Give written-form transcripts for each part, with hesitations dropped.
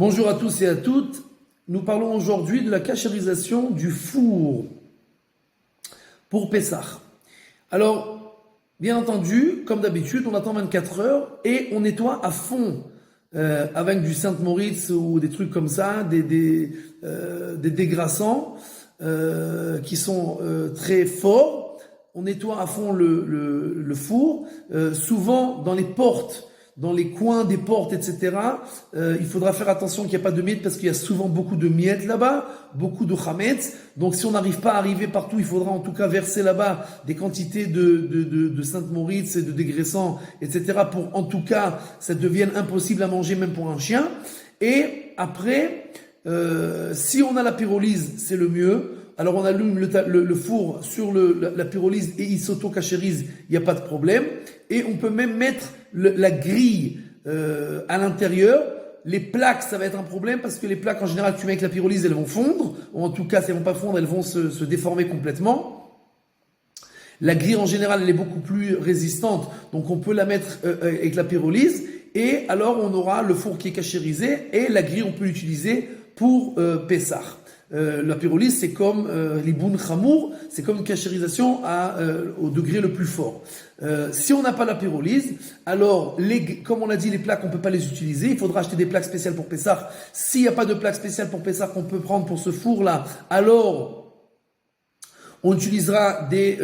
Bonjour à tous et à toutes. Nous parlons aujourd'hui de la cachérisation du four pour Pessah. Alors, bien entendu, comme d'habitude, on attend 24 heures et on nettoie à fond avec du Sainte-Moritz ou des trucs comme ça, des dégraissants qui sont très forts. On nettoie à fond le four. Souvent, dans les portes, dans les coins des portes, etc., il faudra faire attention qu'il n'y ait pas de miettes parce qu'il y a souvent beaucoup de miettes là-bas, beaucoup de chametz. Donc si on n'arrive pas à arriver partout, il faudra en tout cas verser là-bas des quantités de Sainte-Moritz et de dégraissants, etc., pour en tout cas ça devienne impossible à manger même pour un chien. Et après, si on a la pyrolyse, c'est le mieux. Alors on allume le four sur la pyrolyse et il s'auto-cachérise, il n'y a pas de problème. Et on peut même mettre la grille à l'intérieur. Les plaques, ça va être un problème parce que les plaques, en général, tu mets avec la pyrolyse, elles vont fondre. Ou en tout cas, si elles vont pas fondre, elles vont se déformer complètement. La grille, en général, elle est beaucoup plus résistante. Donc on peut la mettre avec la pyrolyse. Et alors, on aura le four qui est cachérisé et la grille, on peut l'utiliser pour Pessah. La pyrolyse, c'est comme l'iboun chamour, c'est comme une cachérisation au degré le plus fort. Si on n'a pas la pyrolyse, alors, comme on a dit, les plaques, on peut pas les utiliser. Il faudra acheter des plaques spéciales pour Pessah. S'il n'y a pas de plaques spéciales pour Pessah qu'on peut prendre pour ce four-là, alors on utilisera des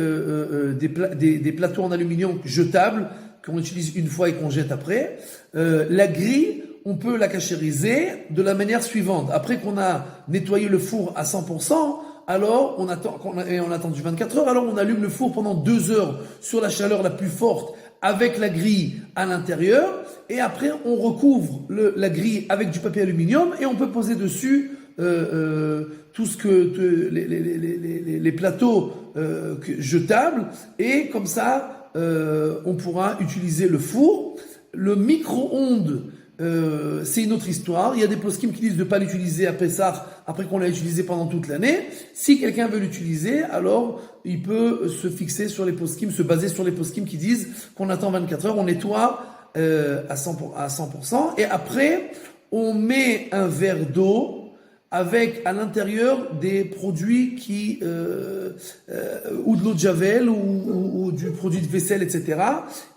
plateaux en aluminium jetables qu'on utilise une fois et qu'on jette après. La grille, on peut la cachériser de la manière suivante. Après qu'on a nettoyé le four à 100%, alors on a attendu 24 heures, alors on allume le four pendant 2 heures sur la chaleur la plus forte avec la grille à l'intérieur. Et après, on recouvre la grille avec du papier aluminium et on peut poser dessus tout ce que les plateaux jetables. Et comme ça, on pourra utiliser le four. Le micro-ondes, c'est une autre histoire. Il y a des poskim qui disent de ne pas l'utiliser à Pessah après qu'on l'a utilisé pendant toute l'année. Si quelqu'un veut l'utiliser, alors il peut se fixer sur les poskim, se baser sur les poskim qui disent qu'on attend 24 heures, on nettoie à 100%, et après on met un verre d'eau avec à l'intérieur des produits ou de l'eau de javel ou du produit de vaisselle, etc.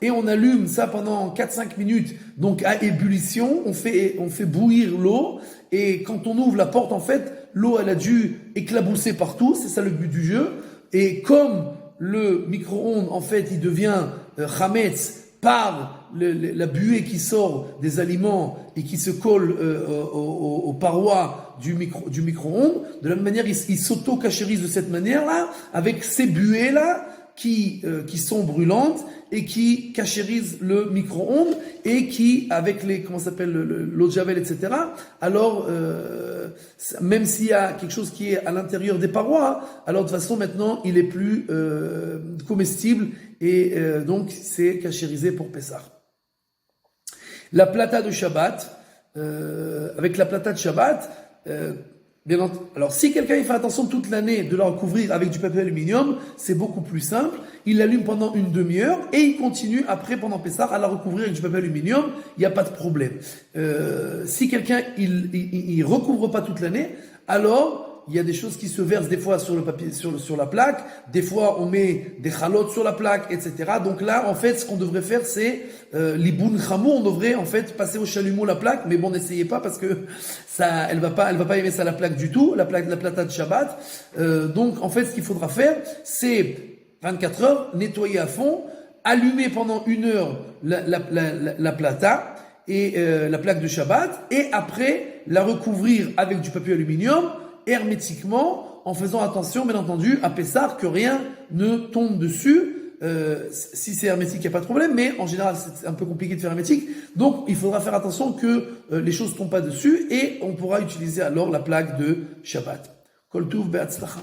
Et on allume ça pendant 4-5 minutes, donc à ébullition, on fait bouillir l'eau, et quand on ouvre la porte, en fait, l'eau, elle a dû éclabousser partout, c'est ça le but du jeu. Et comme le micro-ondes, en fait, il devient chametz par la buée qui sort des aliments et qui se colle aux parois du micro-ondes, de la même manière, il s'auto-cachérise de cette manière-là, avec ces buées-là qui sont brûlantes et qui cachérisent le micro-ondes et qui, avec l'eau de javel, etc., alors, même s'il y a quelque chose qui est à l'intérieur des parois, alors de toute façon, maintenant, il est plus comestible et donc c'est cachérisé pour Pessah. La plata de Shabbat, avec la plata de Shabbat, alors si quelqu'un fait attention toute l'année de la recouvrir avec du papier aluminium, c'est beaucoup plus simple. Il l'allume pendant une demi-heure et il continue après pendant Pessah à la recouvrir avec du papier aluminium. Il n'y a pas de problème. Si quelqu'un il recouvre pas toute l'année, alors il y a des choses qui se versent des fois sur le papier, sur la plaque. Des fois, on met des chalotes sur la plaque, etc. Donc là, en fait, ce qu'on devrait faire, c'est l'iboun chamour. On devrait en fait passer au chalumeau la plaque, mais bon, n'essayez pas parce que ça, elle va pas aimer ça la plaque du tout, la plata de Shabbat. Donc, en fait, ce qu'il faudra faire, c'est 24 heures, nettoyer à fond, allumer pendant 1 heure la plata et la plaque de Shabbat, et après la recouvrir avec du papier aluminium hermétiquement, en faisant attention, bien entendu, à Pessah, que rien ne tombe dessus. Si c'est hermétique, il n'y a pas de problème, mais en général, c'est un peu compliqué de faire hermétique. Donc, il faudra faire attention que les choses ne tombent pas dessus, et on pourra utiliser alors la plaque de Shabbat. Kol Tuv Be'atzlacha.